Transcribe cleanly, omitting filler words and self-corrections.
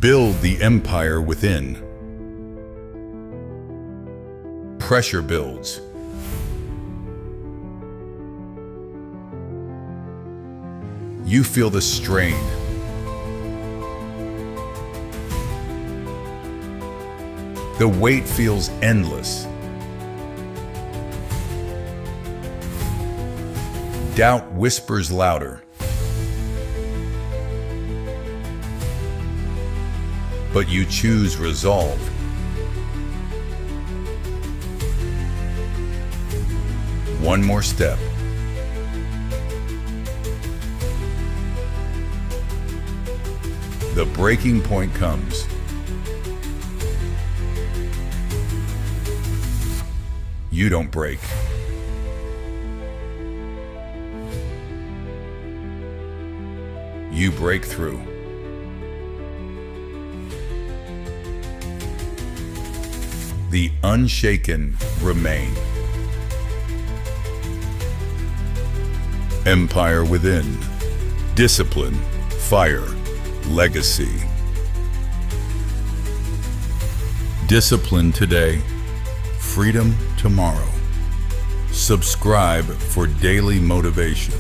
Build the empire within. Pressure builds. You feel the strain. The weight feels endless. Doubt whispers louder. But you choose resolve. One more step. The breaking point comes. You don't break. You break through. The unshaken remain. Empire within. Discipline, fire, legacy. Discipline today, freedom tomorrow. Subscribe for daily motivation.